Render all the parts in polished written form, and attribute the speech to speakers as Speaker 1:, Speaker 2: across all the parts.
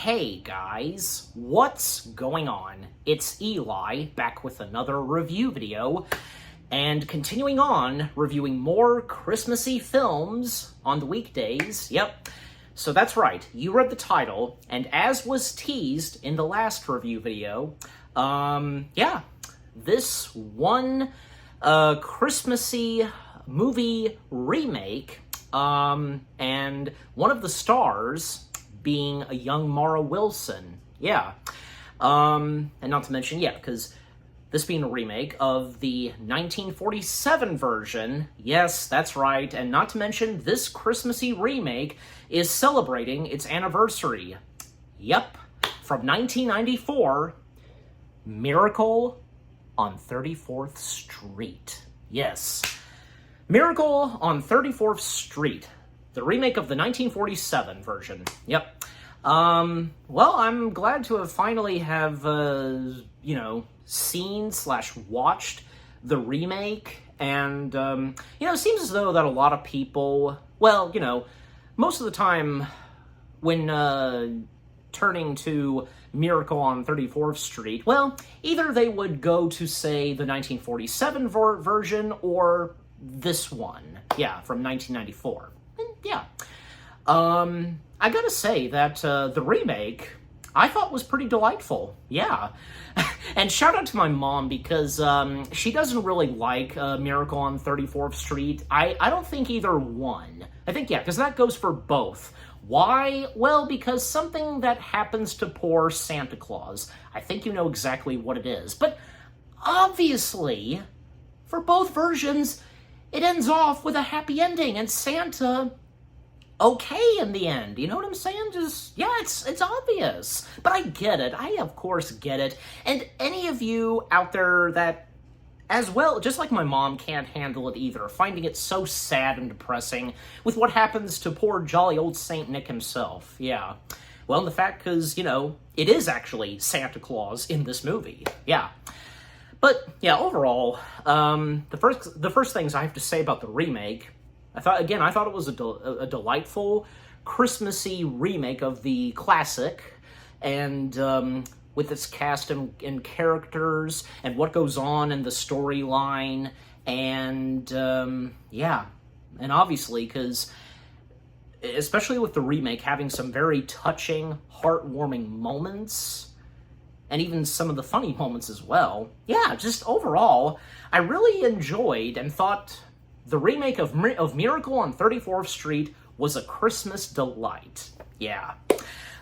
Speaker 1: Hey guys, what's going on? It's Eli, back with another review video, and continuing on, reviewing more Christmassy films on the weekdays. Yep, so that's right, you read the title, and as was teased in the last review video, this one Christmassy movie remake, and one of the stars being a young Mara Wilson. Yeah. And not to mention, because this being a remake of the 1947 version. Yes, that's right. And not to mention, this Christmassy remake is celebrating its anniversary. Yep. From 1994, Miracle on 34th Street. Yes. Miracle on 34th Street. The remake of the 1947 version. Yep. Well, I'm glad to have finally seen/watched the remake. And, it seems as though that a lot of people, most of the time when, turning to Miracle on 34th Street, either they would go to, say, the 1947 version or this one. Yeah, from 1994. Yeah. I gotta say that the remake I thought was pretty delightful. Yeah. And shout out to my mom because she doesn't really like Miracle on 34th Street. I don't think either one. I think, because that goes for both. Why? Well, because something that happens to poor Santa Claus. I think you know exactly what it is. But obviously, for both versions, it ends off with a happy ending, and Santa okay in the end. You know what I'm saying? It's obvious. But I get it. I, of course, get it. And any of you out there that, as well, just like my mom, can't handle it either, finding it so sad and depressing with what happens to poor jolly old Saint Nick himself. Yeah. Well, the fact, because, it is actually Santa Claus in this movie. Yeah. But, overall, the first things I have to say about the remake, I thought it was a delightful, Christmassy remake of the classic, and with its cast and characters, and what goes on in the storyline, and and obviously, because, especially with the remake, having some very touching, heartwarming moments, and even some of the funny moments as well. Yeah, just overall, I really enjoyed and thought the remake of Miracle on 34th Street was a Christmas delight. Yeah.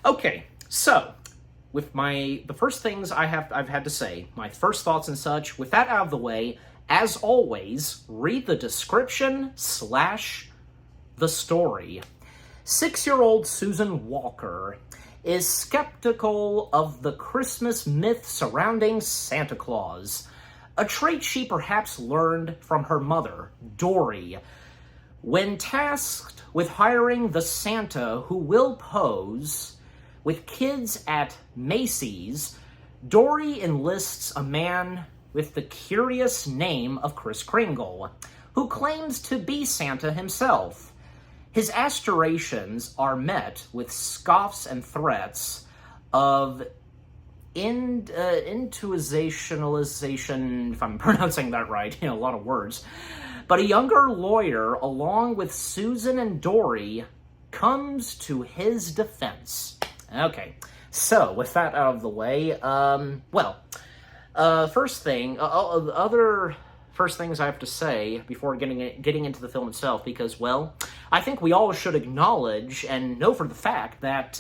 Speaker 1: Okay, so with the first things I've had to say, my first thoughts and such, with that out of the way, as always, read the description / the story. 6-year-old Susan Walker is skeptical of the Christmas myth surrounding Santa Claus, a trait she perhaps learned from her mother, Dory. When tasked with hiring the Santa who will pose with kids at Macy's, Dory enlists a man with the curious name of Kris Kringle, who claims to be Santa himself. His aspirations are met with scoffs and threats of intuitionalization, if I'm pronouncing that right, a lot of words. But a younger lawyer, along with Susan and Dory, comes to his defense. Okay, so with that out of the way, first things I have to say before getting into the film itself, because, I think we all should acknowledge and know for the fact that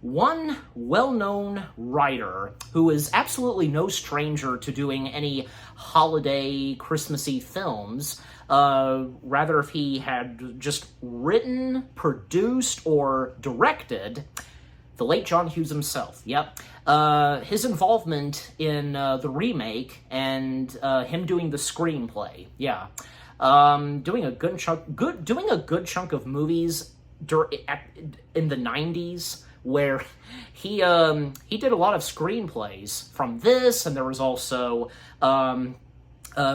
Speaker 1: one well-known writer who is absolutely no stranger to doing any holiday Christmassy films, rather if he had just written, produced, or directed, the late John Hughes himself. Yep. His involvement in the remake and him doing the screenplay. Yeah. Doing a good chunk of movies in the 90s, where he did a lot of screenplays from this, and there was also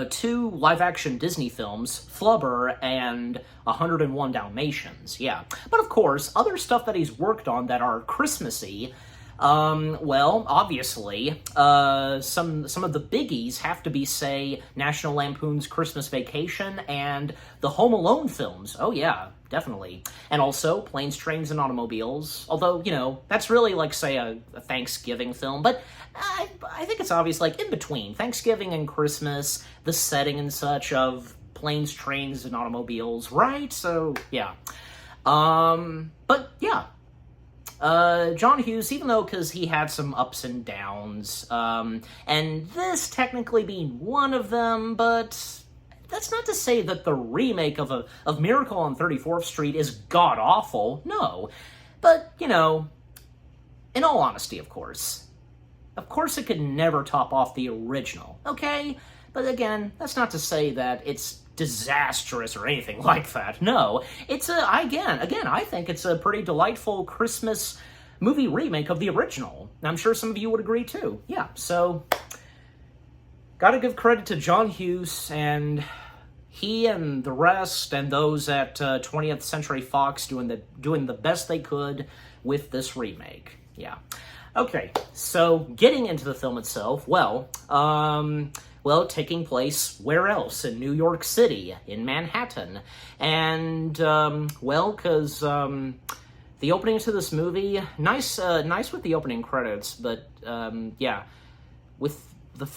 Speaker 1: two live-action Disney films, Flubber and 101 Dalmatians, yeah. But of course, other stuff that he's worked on that are Christmassy, well, obviously, some of the biggies have to be, say, National Lampoon's Christmas Vacation and the Home Alone films. Oh yeah, definitely. And also Planes, Trains, and Automobiles, although, you know, that's really like, say, a Thanksgiving film, but I think it's obvious, like, in between Thanksgiving and Christmas, the setting and such of Planes, Trains, and Automobiles, right? So, yeah. But, yeah. John Hughes, even though, because he had some ups and downs, and this technically being one of them, but that's not to say that the remake of Miracle on 34th Street is god-awful, no. But, you know, in all honesty, of course it could never top off the original, okay? But again, that's not to say that it's disastrous or anything like that. No, it's again, I think it's a pretty delightful Christmas movie remake of the original. I'm sure some of you would agree too. Yeah, so gotta give credit to John Hughes, and he and the rest and those at 20th Century Fox doing the best they could with this remake. Yeah. Okay, so getting into the film itself, well, taking place where else? In New York City, in Manhattan. And, because the opening to this movie, nice with the opening credits, but, yeah, with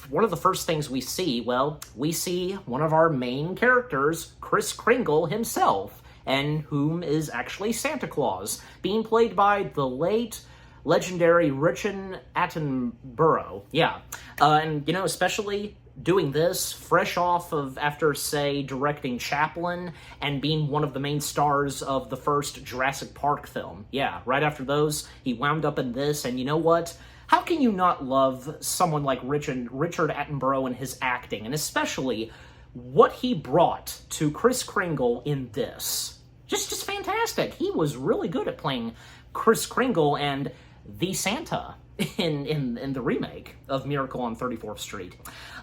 Speaker 1: one of the first things we see, well, we see one of our main characters, Kris Kringle himself, and whom is actually Santa Claus, being played by the late legendary Richard Attenborough. Yeah. And, you know, especially doing this fresh off of after, say, directing Chaplin and being one of the main stars of the first Jurassic Park film. Yeah, right after those, he wound up in this, and you know what? How can you not love someone like Richard Attenborough and his acting, and especially what he brought to Kris Kringle in this? Just fantastic. He was really good at playing Kris Kringle and the Santa in the remake of Miracle on 34th Street.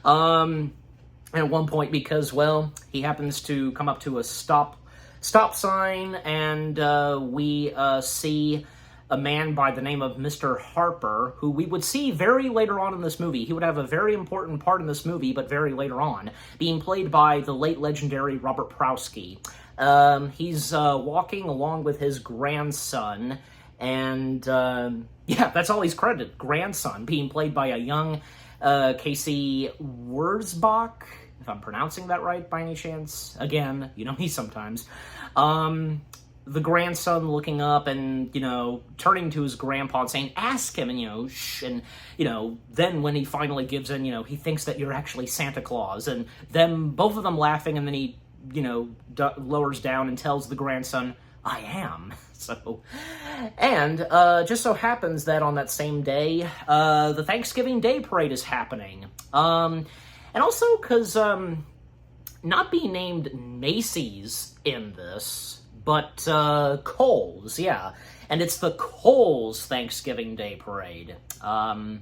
Speaker 1: And at one point, because, well, he happens to come up to a stop sign, and we see a man by the name of Mr. Harper, who we would see very later on in this movie. He would have a very important part in this movie, but very later on, being played by the late legendary Robert Prowse. He's walking along with his grandson, and yeah, that's all he's credited. Grandson, being played by a young Casey Wurzbach, if I'm pronouncing that right by any chance. Again, you know me sometimes. The grandson looking up and, you know, turning to his grandpa and saying, ask him, and, you know, shh, and, you know, then when he finally gives in, you know, he thinks that you're actually Santa Claus, and them, both of them laughing, and then he, you know, lowers down and tells the grandson, I am. So, and just so happens that on that same day, the Thanksgiving Day Parade is happening. And also because not being named Macy's in this, but Kohl's, yeah. And it's the Kohl's Thanksgiving Day Parade. I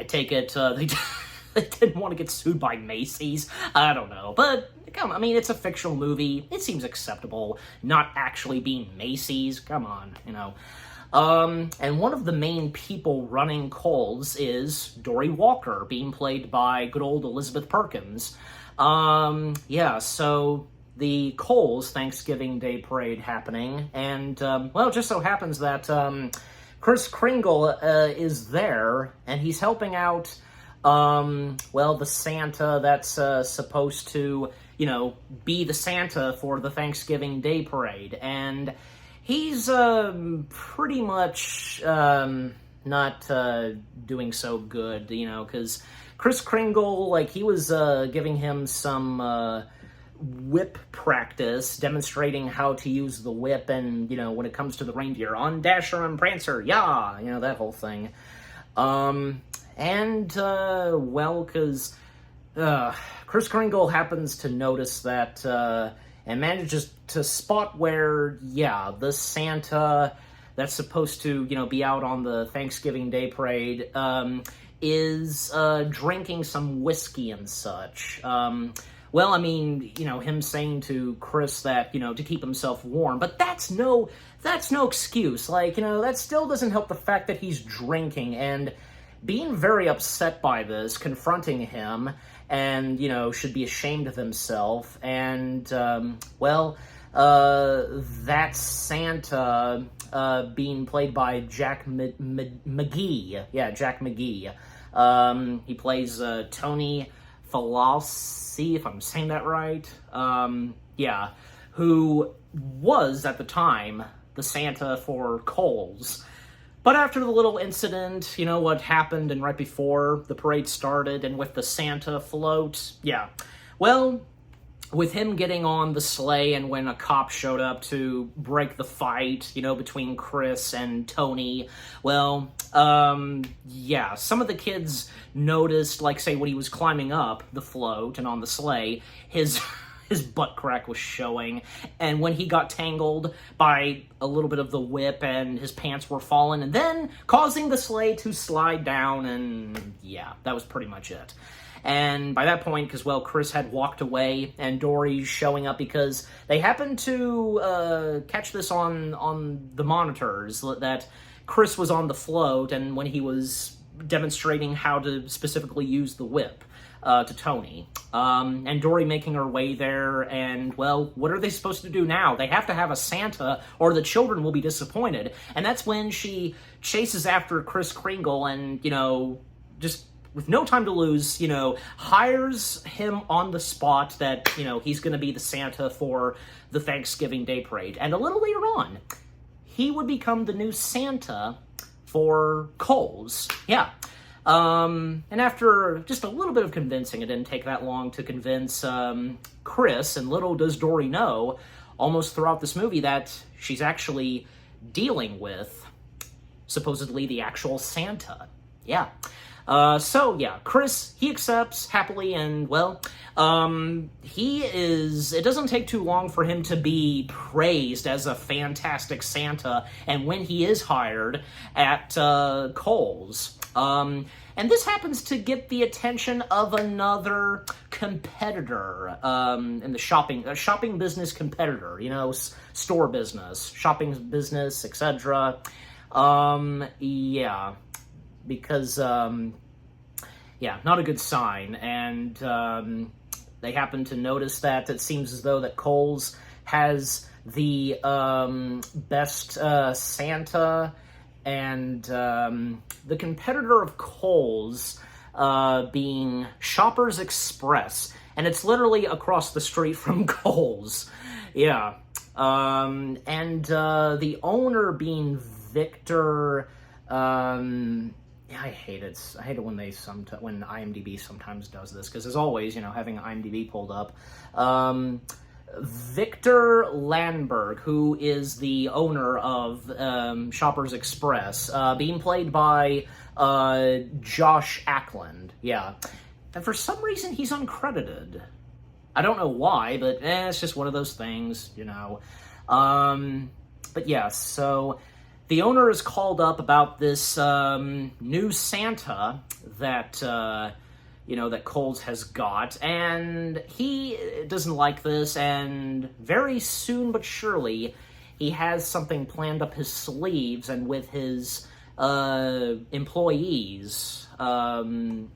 Speaker 1: take it they didn't want to get sued by Macy's. I don't know. But, come on, I mean, it's a fictional movie. It seems acceptable, not actually being Macy's. Come on, you know. And one of the main people running Kohl's is Dory Walker, being played by good old Elizabeth Perkins. Yeah, so the Kohl's Thanksgiving Day Parade happening, and, well, it just so happens that Kris Kringle is there, and he's helping out, well, the Santa that's supposed to, you know, be the Santa for the Thanksgiving Day Parade, and he's pretty much not doing so good, you know, because Kris Kringle, like, he was giving him some whip practice, demonstrating how to use the whip, and, you know, when it comes to the reindeer, on Dasher and Prancer, yeah, you know, that whole thing. And, well, because Kris Kringle happens to notice that, and manages to spot where, yeah, the Santa that's supposed to, be out on the Thanksgiving Day parade, is drinking some whiskey and such. Well, I mean, him saying to Chris that, to keep himself warm, but that's no excuse. Like, that still doesn't help the fact that he's drinking and being very upset by this, confronting him, and, should be ashamed of himself. And, that's Santa, being played by Jack McGee. Yeah, Jack McGee. He plays Tony Falassi, if I'm saying that right. Who was, at the time, the Santa for Coles. But after the little incident, what happened, and right before the parade started, and with the Santa float, with him getting on the sleigh, and when a cop showed up to break the fight, between Chris and Tony, some of the kids noticed, like, say, when he was climbing up the float and on the sleigh, his butt crack was showing, and when he got tangled by a little bit of the whip and his pants were falling, and then causing the sleigh to slide down, and that was pretty much it. And by that point, because, Chris had walked away, and Dory's showing up because they happened to catch this on the monitors, that Chris was on the float, and when he was demonstrating how to specifically use the whip to Tony. And Dory making her way there, and, what are they supposed to do now? They have to have a Santa, or the children will be disappointed. And that's when she chases after Kris Kringle and, just with no time to lose, hires him on the spot that, he's going to be the Santa for the Thanksgiving Day parade. And a little later on, he would become the new Santa for Coles. Yeah. And after just a little bit of convincing, it didn't take that long to convince Chris, and little does Dory know, almost throughout this movie, that she's actually dealing with, supposedly, the actual Santa. Yeah. Chris, he accepts happily, and, it doesn't take too long for him to be praised as a fantastic Santa, and when he is hired at Kohl's. And this happens to get the attention of another competitor in the shopping business competitor, store business, shopping business, etc. Because, not a good sign, and they happen to notice that it seems as though that Kohl's has the best Santa, and the competitor of Kohl's being Shoppers Express, and it's literally across the street from Kohl's. Yeah. And the owner being Victor, I hate it. I hate it when when IMDb sometimes does this, because as always, having IMDb pulled up, Victor Landberg, who is the owner of Shoppers Express, being played by Josh Ackland. Yeah. And for some reason, he's uncredited. I don't know why, but it's just one of those things, But yeah, so the owner is called up about this new Santa that that Kohl's has got, and he doesn't like this, and very soon but surely, he has something planned up his sleeves, and with his employees, trying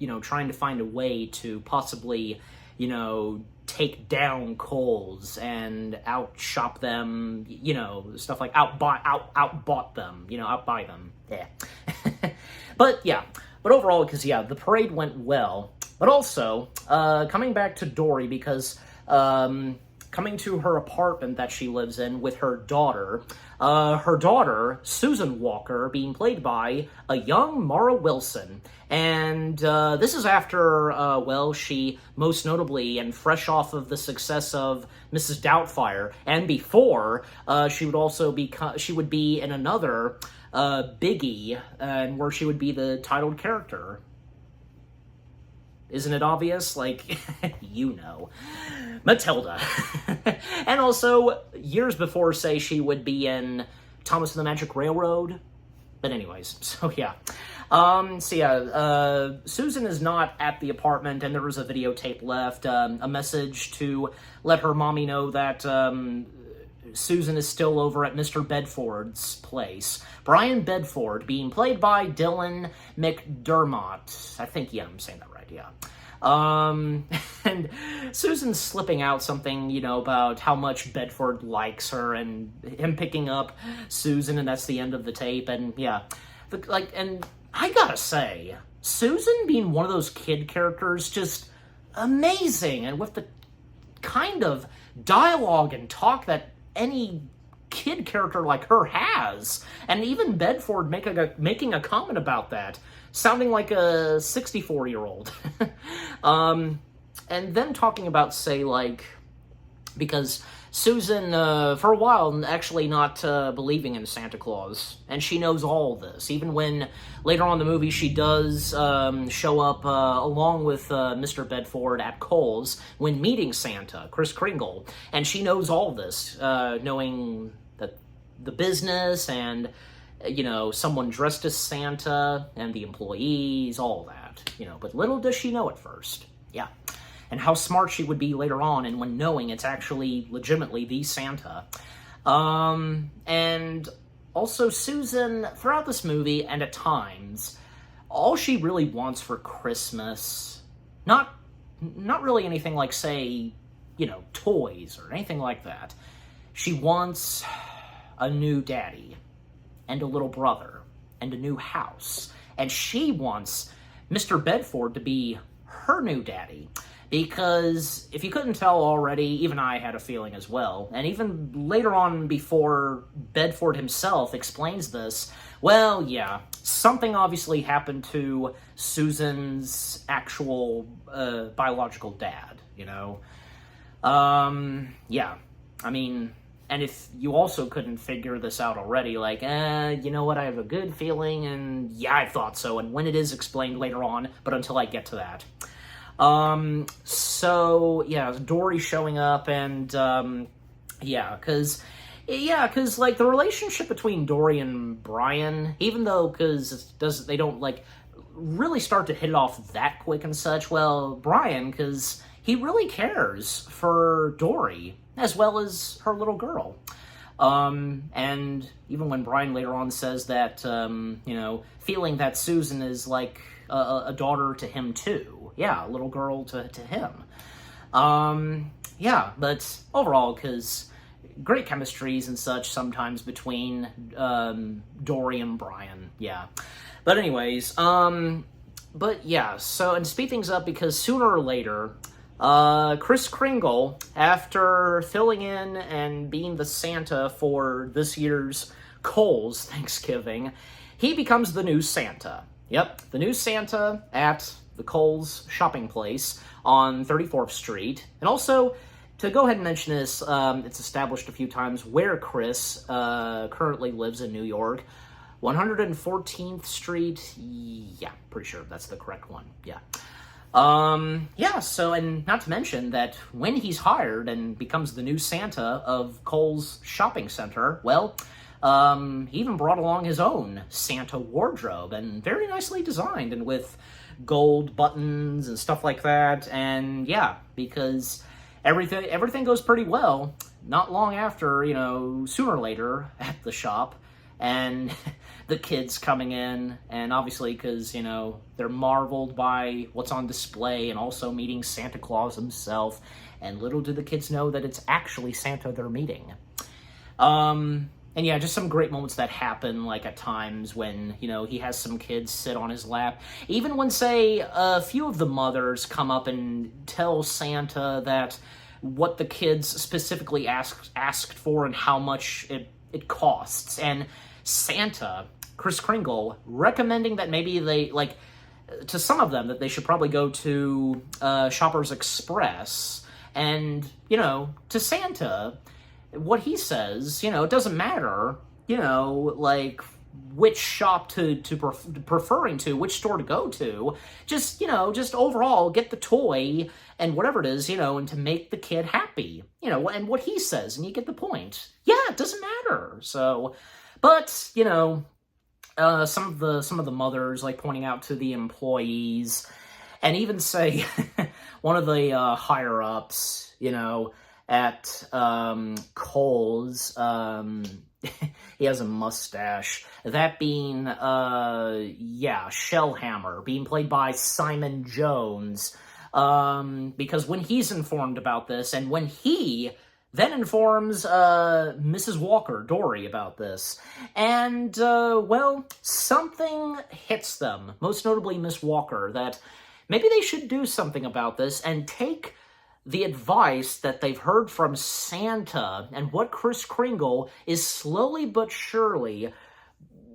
Speaker 1: to find a way to possibly, take down Kohl's and outshop them, stuff like outbought them, outbuy them. Yeah. But overall, because, the parade went well. But also, coming back to Dory, because coming to her apartment that she lives in with her daughter, Susan Walker, being played by a young Mara Wilson. And this is after, she most notably, and fresh off of the success of Mrs. Doubtfire, and before, she would be in another Biggie, and where she would be the titled character. Isn't it obvious? Like, Matilda. And also, years before, say, she would be in Thomas and the Magic Railroad. But anyways, so yeah. Susan is not at the apartment, and there is a videotape left, a message to let her mommy know that Susan is still over at Mr. Bedford's place. Brian Bedford, being played by Dylan McDermott. I think, yeah, I'm saying that right, yeah. And Susan's slipping out something, you know, about how much Bedford likes her, and him picking up Susan, and that's the end of the tape, and yeah. And I gotta say, Susan being one of those kid characters, just amazing, and with the kind of dialogue and talk that any kid character like her has, and even Bedford making a comment about that, sounding like a 64-year-old. And then talking about, say, like, because Susan, for a while, actually not believing in Santa Claus, and she knows all this, even when later on in the movie she does show up along with Mr. Bedford at Kohl's when meeting Santa, Kris Kringle, and she knows all this, knowing that the business and, you know, someone dressed as Santa and the employees, all that, you know, but little does she know at first, yeah. And how smart she would be later on, and when knowing it's actually legitimately the Santa. And also Susan, throughout this movie, and at times, all she really wants for Christmas, not really anything like, say, you know, toys or anything like that. She wants a new daddy, and a little brother, and a new house. And she wants Mr. Bedford to be her new daddy. Because, if you couldn't tell already, even I had a feeling as well. And even later on, before Bedford himself explains this, well, yeah, something obviously happened to Susan's actual biological dad, you know? Yeah, I mean, and if you also couldn't figure this out already, like, you know what, I have a good feeling, and yeah, I thought so, and when it is explained later on, but until I get to that. So, yeah, Dory showing up, and, because, like, the relationship between Dory and Brian, even though, they don't, like, really start to hit it off that quick and such, well, Brian, because he really cares for Dory, as well as her little girl. And even when Brian later on says that, you know, feeling that Susan is like a daughter to him too. Yeah, a little girl to him. Yeah, but overall, because great chemistries and such sometimes between Dory and Brian, yeah. But anyways, but yeah, so, and speed things up, because sooner or later, Kris Kringle, after filling in and being the Santa for this year's Kohl's Thanksgiving, he becomes the new Santa. Yep, the new Santa at the Kohl's shopping place on 34th Street. And also, to go ahead and mention this, it's established a few times where Kris currently lives in New York. 114th Street, yeah, pretty sure that's the correct one, yeah. Yeah, so, and not to mention that when he's hired and becomes the new Santa of Kohl's shopping center, well, he even brought along his own Santa wardrobe, and very nicely designed, and with gold buttons and stuff like that, and yeah, because everything goes pretty well. Not long after, you know, sooner or later, at the shop, and the kids coming in, and obviously because, you know, they're marveled by what's on display, and also meeting Santa Claus himself, and little do the kids know that it's actually Santa they're meeting. And yeah, just some great moments that happen, like at times when, you know, he has some kids sit on his lap. Even when, say, a few of the mothers come up and tell Santa that what the kids specifically asked for and how much it costs. And Santa, Kris Kringle, recommending that maybe they, like, to some of them, that they should probably go to Shoppers Express. And, you know, to Santa, what he says, you know, it doesn't matter, you know, like, which shop preferring to, which store to go to. Just, you know, just overall get the toy and whatever it is, you know, and to make the kid happy, you know, and what he says, and you get the point. Yeah, it doesn't matter. So, But, you know, some of the mothers like pointing out to the employees, and even say one of the higher ups, you know, at Kohl's, he has a mustache. That being, Shellhammer, being played by Simon Jones. Because when he's informed about this, and when he then informs Mrs. Walker, Dory, about this, and, well, something hits them, most notably Miss Walker, that maybe they should do something about this and take the advice that they've heard from Santa and what Kris Kringle is slowly but surely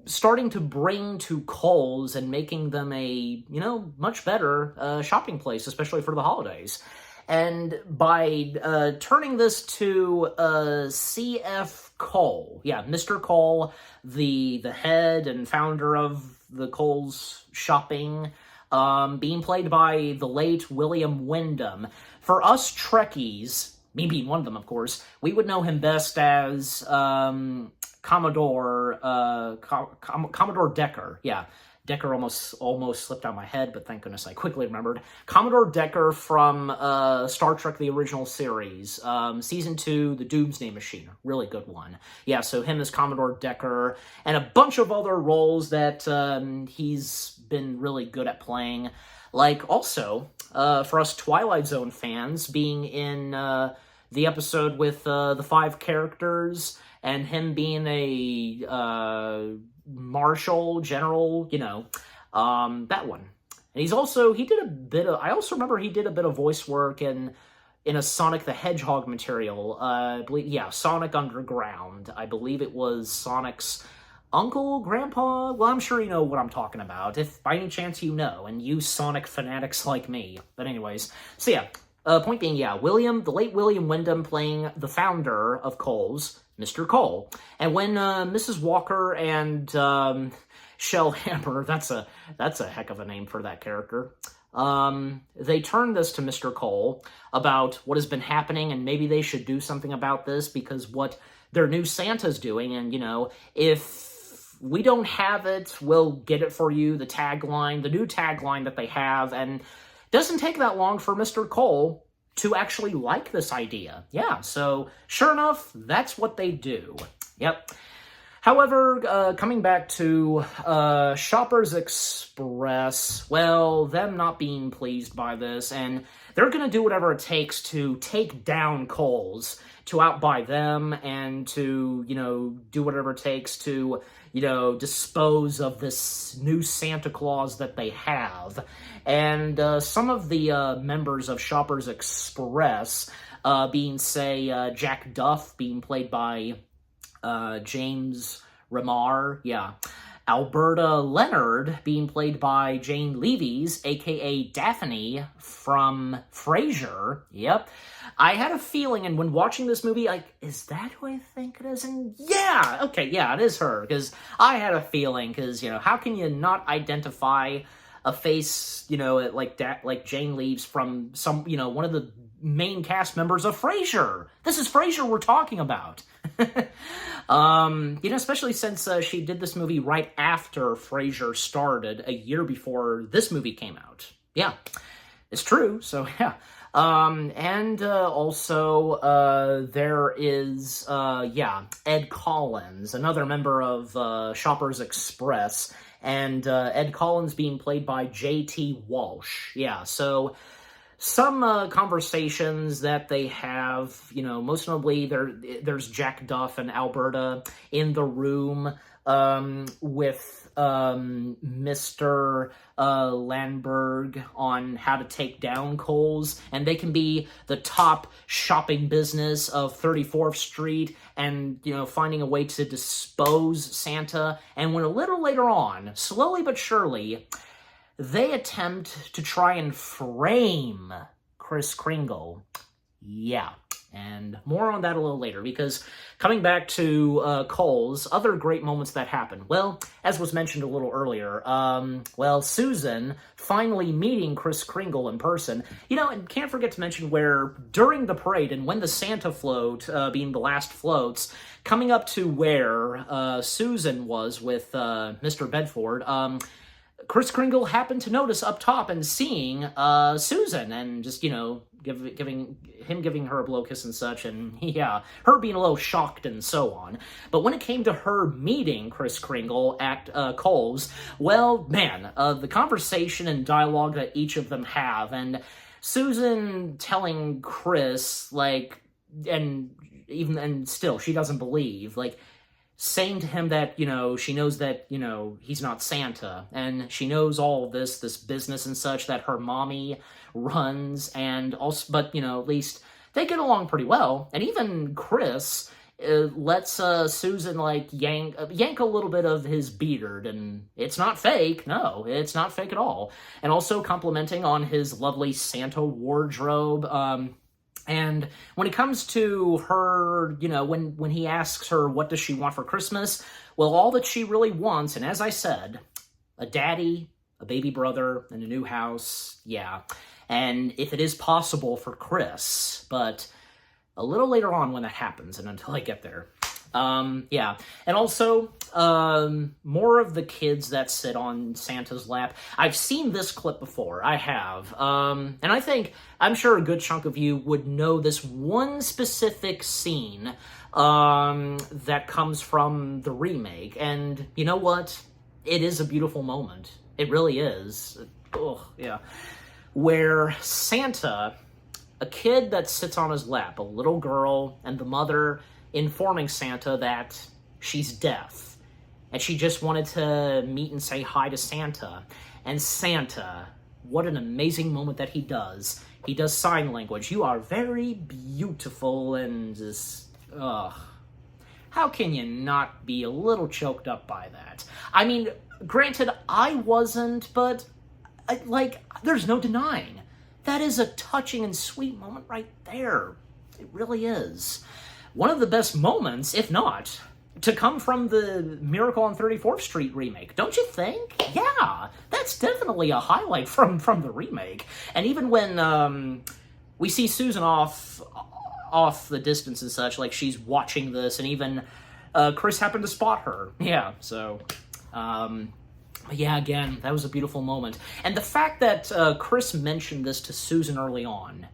Speaker 1: starting to bring to Kohl's and making them a, you know, much better shopping place, especially for the holidays. And by turning this to C.F. Kohl, yeah, Mr. Kohl, the head and founder of the Kohl's shopping, being played by the late William Wyndham. For us Trekkies, me being one of them, of course, we would know him best as Commodore Decker. Yeah, Decker almost slipped out of my head, but thank goodness I quickly remembered. Commodore Decker from Star Trek, the original series, Season 2, The Doomsday Machine, really good one. Yeah, so him as Commodore Decker, and a bunch of other roles that he's been really good at playing. Like, also, for us Twilight Zone fans, being in the episode with the 5 characters, and him being a marshal, general, you know, that one. And he also remember he did a bit of voice work in a Sonic the Hedgehog material, I believe, yeah, Sonic Underground. I believe it was Sonic's uncle, grandpa? Well, I'm sure you know what I'm talking about, if by any chance you know, and you Sonic fanatics like me. But anyways, so yeah, point being, yeah, the late William Wyndham playing the founder of Kohl's, Mr. Kohl. And when Mrs. Walker and Shellhammer, that's a heck of a name for that character, they turn this to Mr. Kohl about what has been happening, and maybe they should do something about this, because what their new Santa's doing, and, you know, if we don't have it, we'll get it for you, the new tagline that they have, and it doesn't take that long for Mr. Kohl to actually like this idea. Yeah, so sure enough, that's what they do. Yep. However, coming back to Shoppers Express, well, them not being pleased by this, and they're going to do whatever it takes to take down Kohl's, to outbuy them, and to, you know, do whatever it takes to, you know, dispose of this new Santa Claus that they have. And some of the members of Shoppers Express, being, say, Jack Duff, being played by James Remar, yeah. Alberta Leonard, being played by Jane Leavies, a.k.a. Daphne from Frasier, yep. I had a feeling, and when watching this movie, like, is that who I think it is? And yeah, okay, yeah, it is her, because I had a feeling, because, you know, how can you not identify a face, you know, like Jane Leaves from some, you know, one of the main cast members of Frasier. This is Frasier we're talking about. You know, especially since she did this movie right after Frasier started, a year before this movie came out. Yeah, it's true, so yeah. And also, there is, Ed Collins, another member of Shoppers Express, and Ed Collins being played by J.T. Walsh. Yeah, so some conversations that they have, you know, most notably there's Jack Duff and Alberta in the room with Mr. Landberg on how to take down Kohl's, and they can be the top shopping business of 34th Street, and, you know, finding a way to dispose Santa. And when a little later on, slowly but surely, they attempt to try and frame Kris Kringle, Yeah, and more on that a little later, because coming back to Cole's other great moments that happened, well, as was mentioned a little earlier, well, Susan finally meeting Kris Kringle in person, and can't forget to mention where during the parade and when the Santa float, being the last floats, coming up to where Susan was with Mr. Bedford, Kris Kringle happened to notice up top and seeing Susan, and just, giving her a blow kiss and such, and yeah, her being a little shocked and so on. But when it came to her meeting Kris Kringle at Cole's, well, man, the conversation and dialogue that each of them have, and Susan telling Kris, and still, she doesn't believe, saying to him that, she knows that, he's not Santa, and she knows all of this business and such that her mommy runs, and also, but, at least they get along pretty well, and even Kris lets Susan, yank a little bit of his beard, and it's not fake, no, it's not fake at all, and also complimenting on his lovely Santa wardrobe, and when it comes to her, when he asks her what does she want for Christmas, well, all that she really wants, and as I said, a daddy, a baby brother, and a new house, yeah. And if it is possible for Kris, but a little later on when that happens, and until I get there. Yeah. And also, more of the kids that sit on Santa's lap. I've seen this clip before. I have. And I'm sure a good chunk of you would know this one specific scene, that comes from the remake. And you know what? It is a beautiful moment. It really is. Oh, yeah. Where Santa, a kid that sits on his lap, a little girl, and the mother informing Santa that she's deaf, and she just wanted to meet and say hi to Santa. And Santa, what an amazing moment that he does. He does sign language. You are very beautiful, and just, how can you not be a little choked up by that? I mean, granted, I wasn't, but, there's no denying. That is a touching and sweet moment right there. It really is. One of the best moments, if not, to come from the Miracle on 34th Street remake, don't you think? Yeah, that's definitely a highlight from the remake. And even when we see Susan off the distance and such, she's watching this, and even Kris happened to spot her. Yeah, so yeah, again, that was a beautiful moment. And the fact that Kris mentioned this to Susan early on,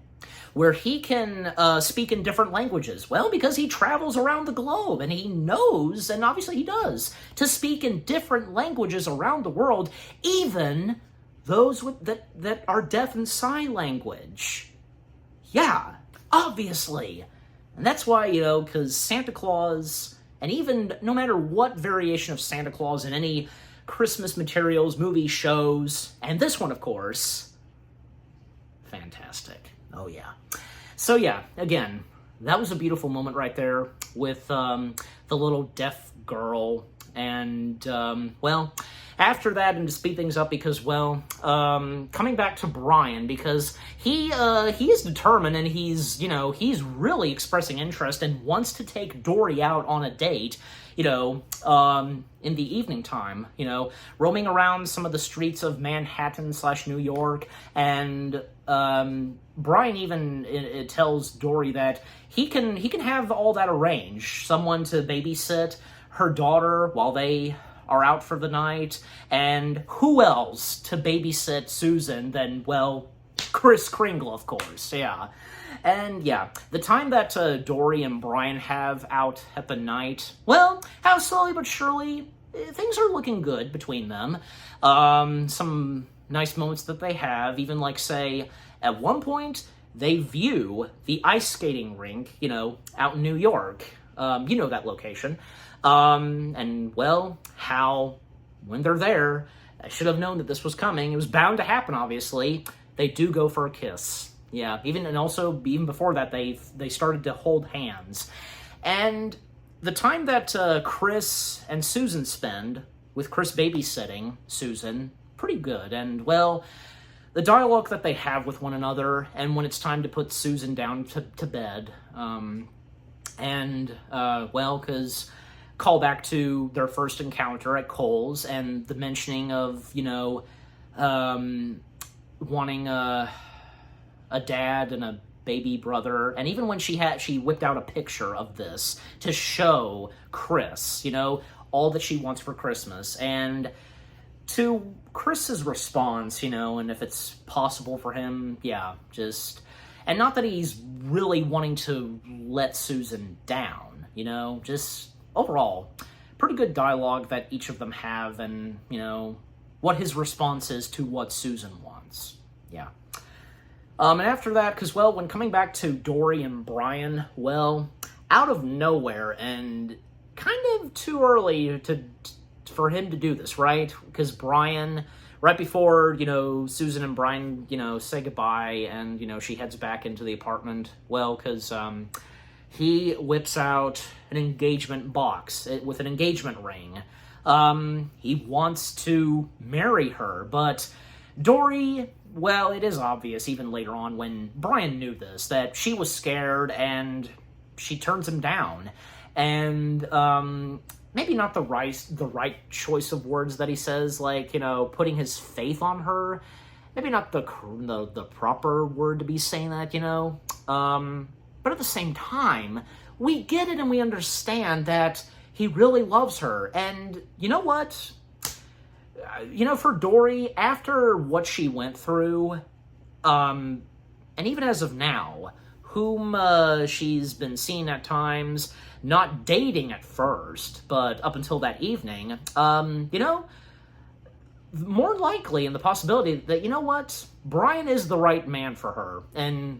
Speaker 1: where he can speak in different languages. Well, because he travels around the globe, and he knows, and obviously he does, to speak in different languages around the world, even those that are deaf in sign language. Yeah, obviously. And that's why, because Santa Claus, and even no matter what variation of Santa Claus in any Christmas materials, movies, shows, and this one, of course, fantastic. Oh, yeah. So, yeah, again, that was a beautiful moment right there with the little deaf girl. And, well, after that, and to speed things up, because, well, coming back to Brian, because he is determined, and he's really expressing interest and wants to take Dory out on a date, in the evening time, roaming around some of the streets of Manhattan/New York, and Brian even it tells Dory that he can have all that arranged, someone to babysit her daughter while they are out for the night, and who else to babysit Susan than, well, Kris Kringle, of course, yeah. And yeah, the time that Dory and Brian have out at the night, well, how slowly but surely, things are looking good between them. Some nice moments that they have, even say, at one point, they view the ice skating rink, out in New York. That location. And, well, how, when they're there, I should have known that this was coming. It was bound to happen, obviously. They do go for a kiss. Yeah, even before that, they started to hold hands. And the time that Kris and Susan spend, with Kris babysitting Susan, pretty good. And, well, the dialogue that they have with one another, and when it's time to put Susan down to bed. Well, because call back to their first encounter at Kohl's and the mentioning of, wanting a dad and a baby brother, and even when she whipped out a picture of this to show Chris, all that she wants for Christmas, and to Chris's response, and if it's possible for him, and not that he's really wanting to let Susan down, just overall, pretty good dialogue that each of them have, and, what his response is to what Susan wants. Yeah. And after that, because, when coming back to Dory and Brian, out of nowhere, and kind of too early for him to do this, right? Because Brian, right before, Susan and Brian, say goodbye, and, she heads back into the apartment, because he whips out an engagement box with an engagement ring. He wants to marry her, but Dory, it is obvious, even later on when Brian knew this, that she was scared, and she turns him down. And, maybe not the right choice of words that he says, like, putting his faith on her. Maybe not the proper word to be saying that, But at the same time, we get it and we understand that he really loves her. And you know what? For Dory, after what she went through, and even as of now, whom she's been seeing at times, not dating at first, but up until that evening, more likely in the possibility that, Brian is the right man for her. And,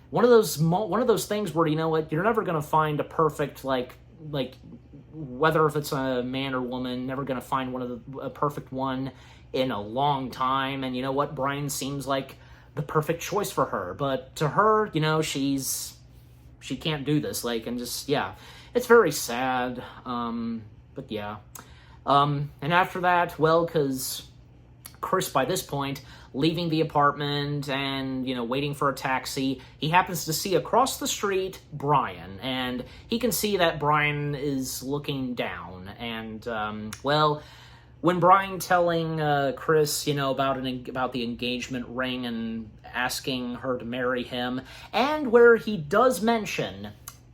Speaker 1: one of those things where, you're never going to find a perfect, like, whether if it's a man or woman, never going to find a perfect one in a long time. And Brian seems like the perfect choice for her. But to her, she can't do this, and it's very sad, but yeah. And after that, because Chris, by this point, leaving the apartment and, waiting for a taxi, he happens to see across the street Brian, and he can see that Brian is looking down, and, when Brian telling Chris, about the engagement ring and asking her to marry him, and where he does mention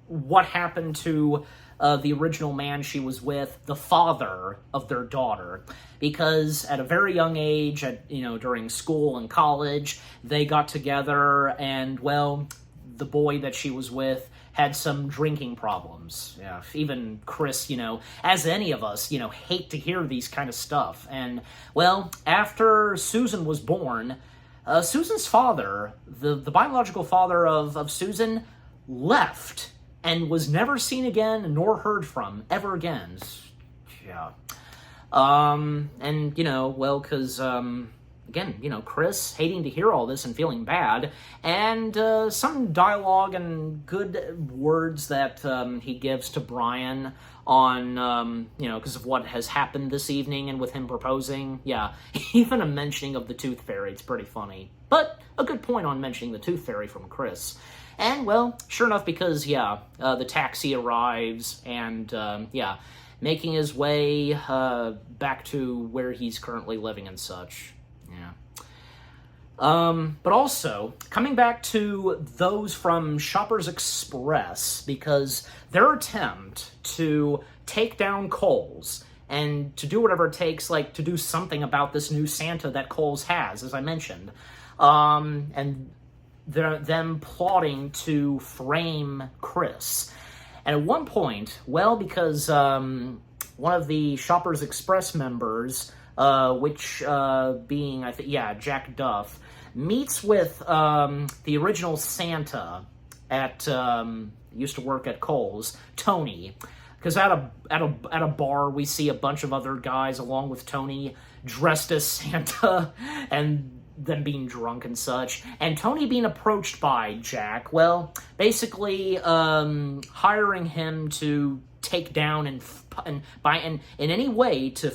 Speaker 1: what happened to the original man she was with, the father of their daughter, because at a very young age, during school and college, they got together, and the boy that she was with had some drinking problems. Yeah, even Chris, as any of us, hate to hear these kind of stuff. And, after Susan was born, Susan's father, the biological father of Susan, left and was never seen again nor heard from ever again. Yeah. And, because, again, Chris hating to hear all this and feeling bad, and some dialogue and good words that he gives to Brian on, because of what has happened this evening and with him proposing. Yeah, even a mentioning of the Tooth Fairy, it's pretty funny. But a good point on mentioning the Tooth Fairy from Chris. And, sure enough, because, the taxi arrives, and, making his way back to where he's currently living and such. Yeah. But also, coming back to those from Shoppers Express, because their attempt to take down Kohl's and to do whatever it takes, to do something about this new Santa that Kohl's has, as I mentioned, and them plotting to frame Chris. And at one point, because one of the Shoppers Express members, which being, I think, Jack Duff, meets with the original Santa at used to work at Kohl's, Tony. Because at a bar, we see a bunch of other guys along with Tony dressed as Santa, and them being drunk and such, and Tony being approached by Jack, basically hiring him to take down and in any way to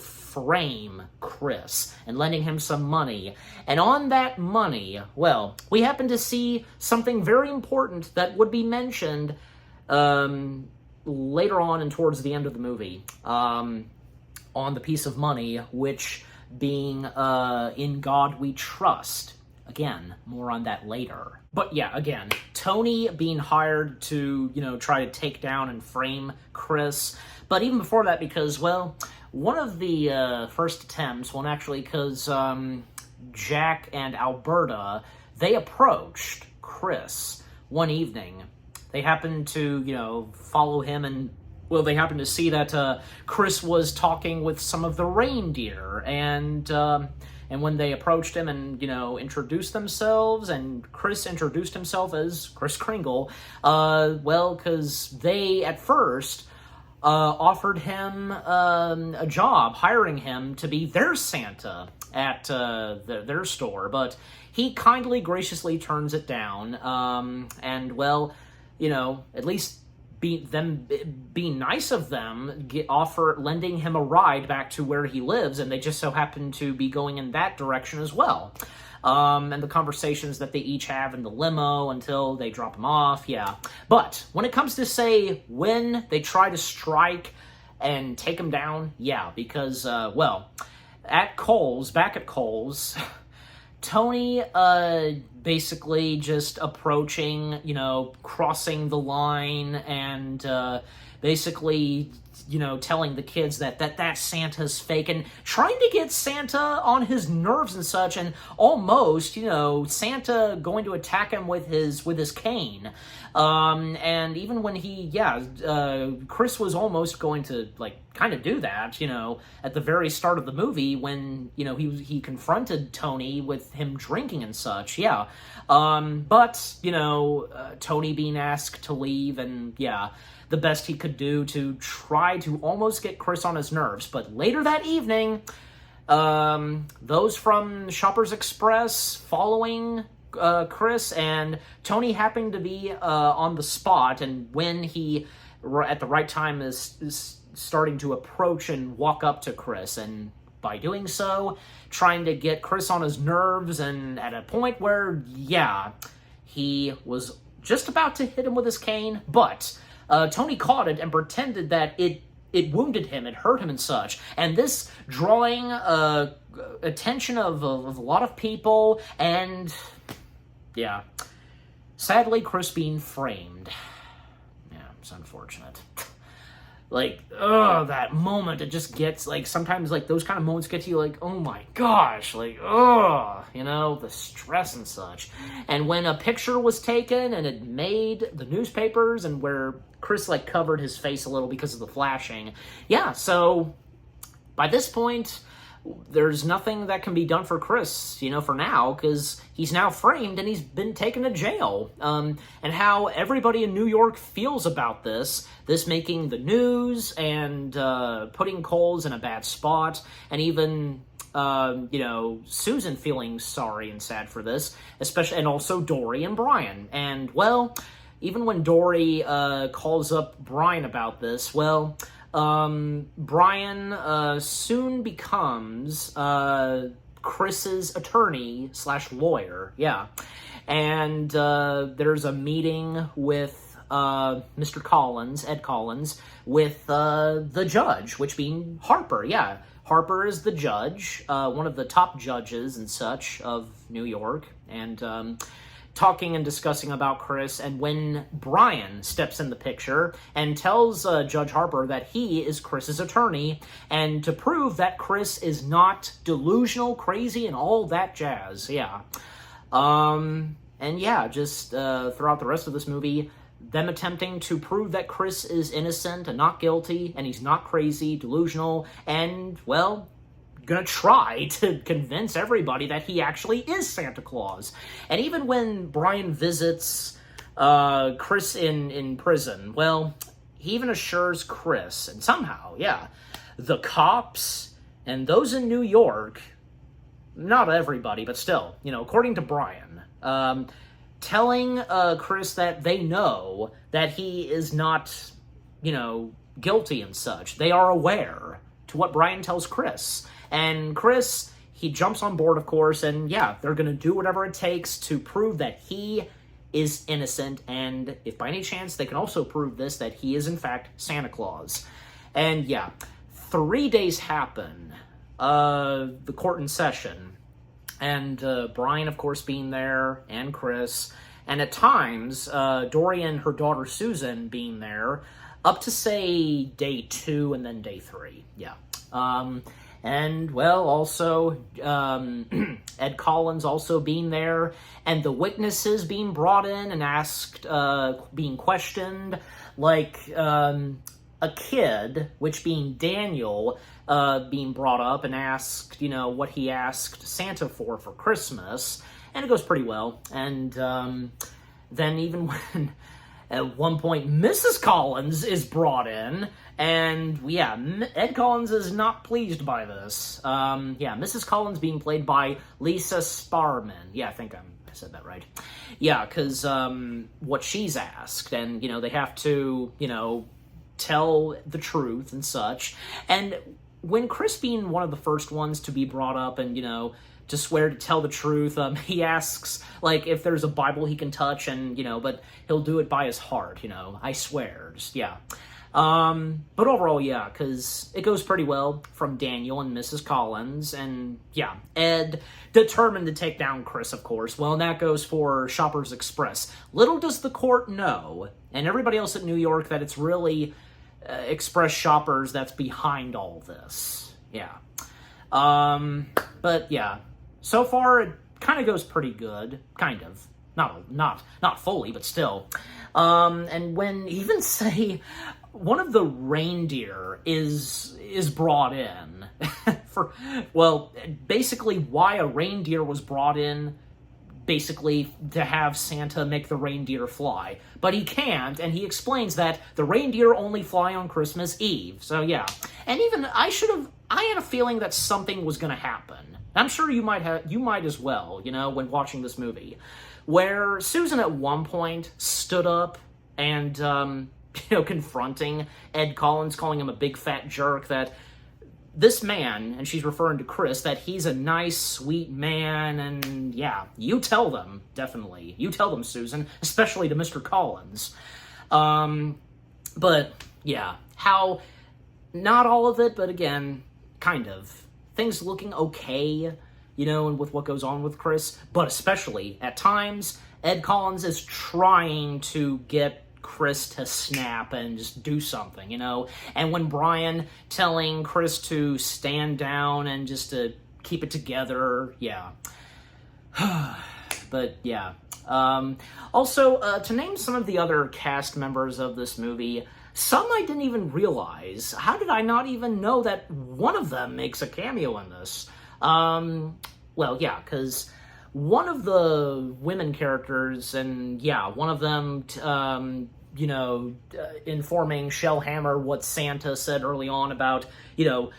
Speaker 1: frame Chris and lending him some money. And on that money, well, we happen to see something very important that would be mentioned later on and towards the end of the movie, on the piece of money, which being In God We Trust. Again, more on that later. But yeah, again, Tony being hired to, try to take down and frame Chris. But even before that, because, well, one of the first attempts, well, actually, because Jack and Alberta, they approached Chris one evening. They happened to, follow him, and, well, they happened to see that Chris was talking with some of the reindeer, and when they approached him and, introduced themselves, and Chris introduced himself as Kris Kringle, well, because they, at first, offered him a job, hiring him to be their Santa at their store, but he kindly, graciously turns it down, and, well, at least be nice of them, lending him a ride back to where he lives, and they just so happen to be going in that direction as well. And the conversations that they each have in the limo until they drop him off, yeah. But when it comes to, say, when they try to strike and take him down, yeah, because, well, back at Kohl's, Tony, basically just approaching, crossing the line and, basically, telling the kids that Santa's fake and trying to get Santa on his nerves and such, and almost, Santa going to attack him with his cane. And even when Chris was almost going to, kind of do that, at the very start of the movie when, he confronted Tony with him drinking and such, yeah. But, Tony being asked to leave and, yeah, the best he could do to try to almost get Chris on his nerves. But later that evening, those from Shoppers Express following Chris, and Tony happened to be on the spot, and when he, at the right time, is starting to approach and walk up to Chris, and by doing so, trying to get Chris on his nerves, and at a point where, yeah, he was just about to hit him with his cane, but Tony caught it and pretended that it wounded him, it hurt him and such. And this drawing attention of a lot of people, and yeah, sadly, Chris being framed. Yeah, it's unfortunate. That moment, it just gets, sometimes, those kind of moments get to you, oh my gosh, the stress and such. And when a picture was taken, and it made the newspapers, and where Chris, covered his face a little because of the flashing, yeah, so, by this point, there's nothing that can be done for Chris, for now, because he's now framed and he's been taken to jail. And how everybody in New York feels about this making the news and putting Kohl's in a bad spot, and even, Susan feeling sorry and sad for this, especially, and also Dory and Brian. And, well, even when Dory calls up Brian about this, well, Brian soon becomes Chris's attorney / lawyer, yeah. And there's a meeting with Mr. Collins, Ed Collins, with the judge, which being Harper, yeah. Harper is the judge, one of the top judges and such of New York, and talking and discussing about Chris, and when Brian steps in the picture and tells Judge Harper that he is Chris's attorney, and to prove that Chris is not delusional, crazy, and all that jazz, yeah. And yeah, just throughout the rest of this movie, them attempting to prove that Chris is innocent and not guilty, and he's not crazy, delusional, and, well, gonna try to convince everybody that he actually is Santa Claus. And even when Brian visits Chris in prison, well, he even assures Chris, and somehow, yeah, the cops and those in New York, not everybody, but still, according to Brian, telling Chris that they know that he is not, guilty and such. They are aware. to what Brian tells Chris. And Chris, he jumps on board, of course, and yeah, they're going to do whatever it takes to prove that he is innocent, and if by any chance they can also prove this, that he is in fact Santa Claus. And yeah, 3 days happen, the court in session, and Brian, of course, being there, and Chris, and at times, Dorian, her daughter Susan, being there, up to, say, day 2 and then day 3, yeah. And, well, also, Ed Collins also being there, and the witnesses being brought in and asked, being questioned, like, a kid, which being Daniel, being brought up and asked, you know, what he asked Santa for Christmas, and it goes pretty well. And then even when, at one point, Mrs. Collins is brought in, and yeah, Ed Collins is not pleased by this. Yeah, Mrs. Collins being played by Lisa Sparman. Yeah, I think I said that right. Yeah, because what she's asked, and, you know, they have to, you know, tell the truth and such. And when Chris being one of the first ones to be brought up and, you know, to swear to tell the truth, he asks, like, if there's a Bible he can touch, and, you know, but he'll do it by his heart, you know, I swear, just, yeah. But overall, yeah, because it goes pretty well from Daniel and Mrs. Collins, and, yeah, Ed determined to take down Chris, of course. Well, and that goes for Shoppers Express. Little does the court know, and everybody else at New York, that it's really Express Shoppers that's behind all this. Yeah. But, yeah, so far it kind of goes pretty good. Kind of. Not fully, but still. And when even say one of the reindeer is brought in for, well, basically why a reindeer was brought in, basically to have Santa make the reindeer fly. But he can't, and he explains that the reindeer only fly on Christmas Eve. So yeah. And even I had a feeling that something was going to happen. I'm sure you might as well, you know, when watching this movie, where Susan at one point stood up and, you know, confronting Ed Collins, calling him a big fat jerk, that this man, and she's referring to Chris, that he's a nice, sweet man, and yeah, you tell them, definitely. You tell them, Susan, especially to Mr. Collins. But, yeah, how, not all of it, but again, kind of. Things looking okay, you know, and with what goes on with Chris, but especially, at times, Ed Collins is trying to get Chris to snap and just do something, you know? And when Brian telling Chris to stand down and just to keep it together, yeah. But, yeah. Also, to name some of the other cast members of this movie, some I didn't even realize. How did I not even know that one of them makes a cameo in this? Well, yeah, because one of the women characters, and yeah, one of them, you know, informing Shellhammer what Santa said early on about, you know,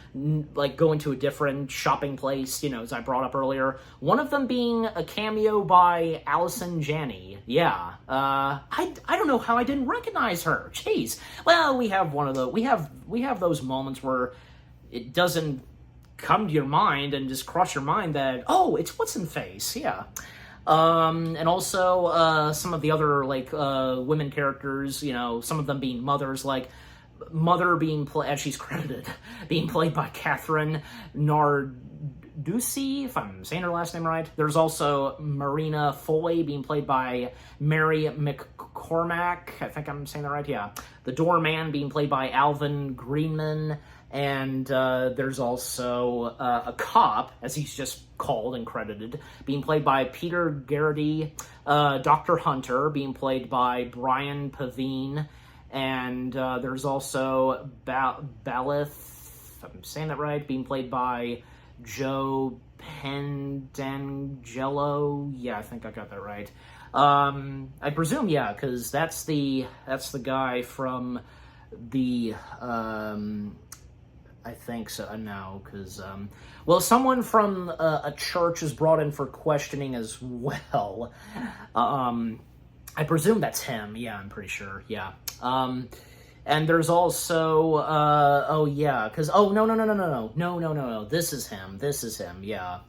Speaker 1: like going to a different shopping place, you know, as I brought up earlier. One of them being a cameo by Allison Janney. Yeah. I don't know how I didn't recognize her. Jeez. Well, we have one of the, we have those moments where it doesn't come to your mind and just cross your mind that, oh, it's What's-in-Face. Yeah. And also, some of the other, like, women characters, you know, some of them being mothers, like, Mother being as she's credited, being played by Catherine Narducci, if I'm saying her last name right. There's also Marina Foy being played by Mary McCormack, I think I'm saying that right, yeah. The Doorman being played by Alvin Greenman, and there's also a cop, as he's just called and credited, being played by Peter Garrity, Dr. Hunter being played by Brian Pavine, and there's also Balith, if I'm saying that right, being played by Joe Pendangelo. Yeah, I think I got that right. I presume, yeah, because that's the guy from the I think so. No, because well, someone from a church is brought in for questioning as well. I presume that's him. Yeah, I'm pretty sure. Yeah. And there's also, oh yeah, because, oh, no, this is him, yeah,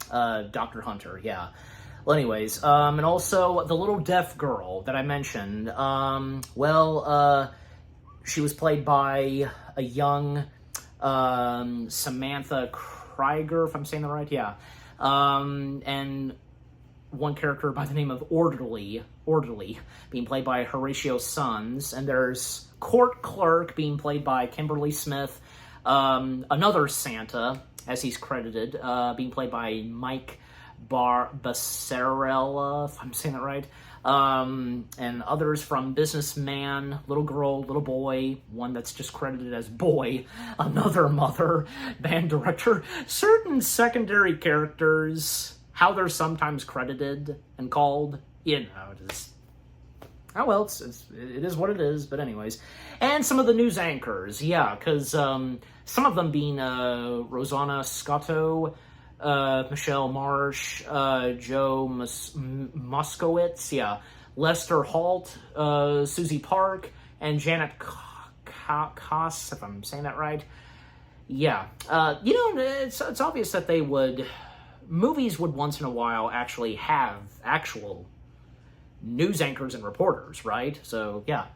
Speaker 1: Dr. Hunter, yeah. Well, anyways, and also the little deaf girl that I mentioned, she was played by a young, Samantha Krieger, if I'm saying that right, yeah, and one character by the name of Orderly, being played by Horatio Sons, and there's Court Clerk being played by Kimberly Smith, another Santa, as he's credited, being played by Mike Bassarella, if I'm saying that right, and others from Businessman, Little Girl, Little Boy, one that's just credited as Boy, Another Mother, Band Director, certain secondary characters, how they're sometimes credited and called, it is, oh well, it is what it is, but anyways. And some of the news anchors, yeah, because some of them being Rosanna Scotto, Michelle Marsh, Joe Moskowitz, yeah, Lester Holt, Susie Park, and Janet Koss, if I'm saying that right. Yeah, it's obvious that movies would once in a while actually have actual news anchors and reporters, right? So, yeah.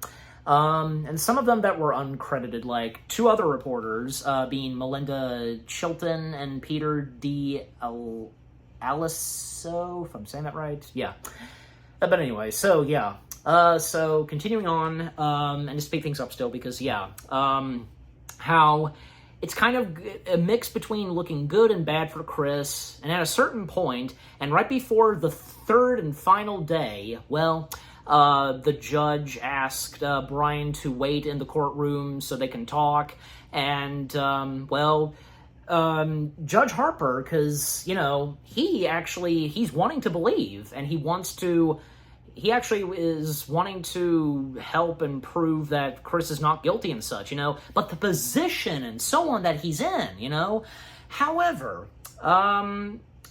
Speaker 1: And some of them that were uncredited, like two other reporters, being Melinda Chilton and Peter D. Aliso, if I'm saying that right? Yeah. But anyway, so, yeah. So, continuing on, and to speed things up still, because, yeah, how it's kind of a mix between looking good and bad for Chris, and at a certain point, and right before the third and final day, well, the judge asked Brian to wait in the courtroom so they can talk, and, Judge Harper, because, he's wanting to believe, and he actually is wanting to help and prove that Chris is not guilty and such, but the position and so on that he's in, However,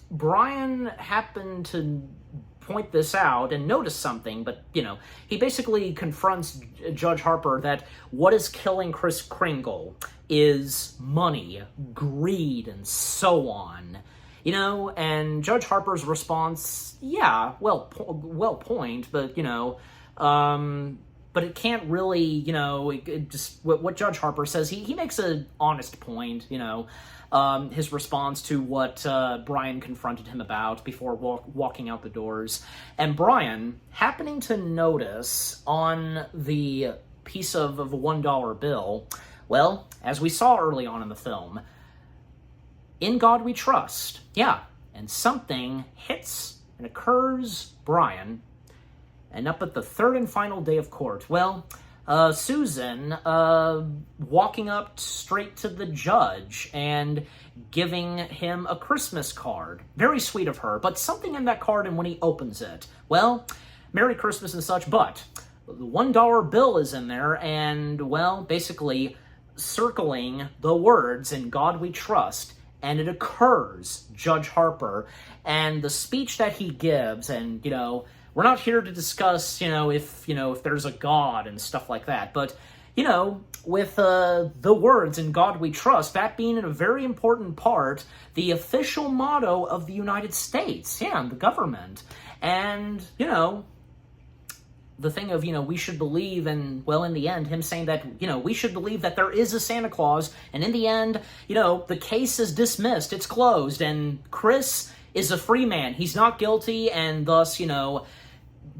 Speaker 1: Brian happened to point this out and notice something, but, he basically confronts Judge Harper that what is killing Kris Kringle is money, greed, and so on. And Judge Harper's response, yeah, well point, but, but it can't really, it just, what Judge Harper says, he makes an honest point, his response to what Brian confronted him about before walking out the doors. And Brian, happening to notice on the piece of a $1 bill, well, as we saw early on in the film, "In God We Trust." Yeah, and something hits and occurs Brian, and up at the third and final day of court, well, Susan walking up straight to the judge and giving him a Christmas card. Very sweet of her, but something in that card, and when he opens it, well, Merry Christmas and such, but the $1 bill is in there, and, well, basically circling the words, "In God We Trust," and it occurs, Judge Harper, and the speech that he gives, and, we're not here to discuss, if there's a God and stuff like that, but, with the words, "In God We Trust," that being a very important part, the official motto of the United States, yeah, the government, and, the thing of, we should believe, and, well, in the end, him saying that, we should believe that there is a Santa Claus, and in the end, the case is dismissed, it's closed, and Chris is a free man, he's not guilty, and thus,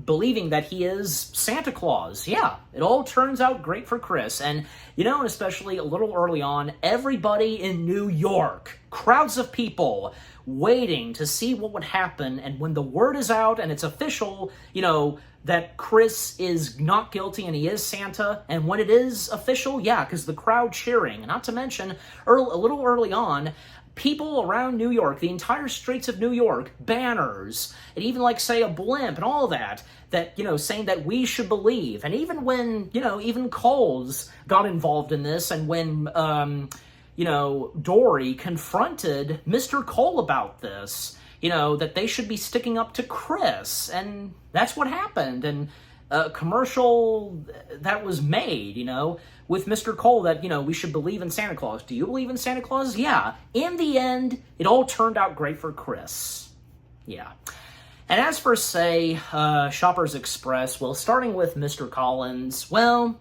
Speaker 1: believing that he is Santa Claus. Yeah, it all turns out great for Chris, and, especially a little early on, everybody in New York, crowds of people, waiting to see what would happen, and when the word is out, and it's official, that Chris is not guilty and he is Santa, and when it is official, yeah, because the crowd cheering, not to mention, a little early on, people around New York, the entire streets of New York, banners, and even, say, a blimp and all that, saying that we should believe, and even when, even Coles got involved in this, and when, Dory confronted Mr. Cole about this, that they should be sticking up to Chris, and that's what happened, and commercial that was made, with Mr. Cole that, we should believe in Santa Claus. Do you believe in Santa Claus? Yeah. In the end, it all turned out great for Chris. Yeah. And as for, say, Shoppers Express, well, starting with Mr. Collins, well,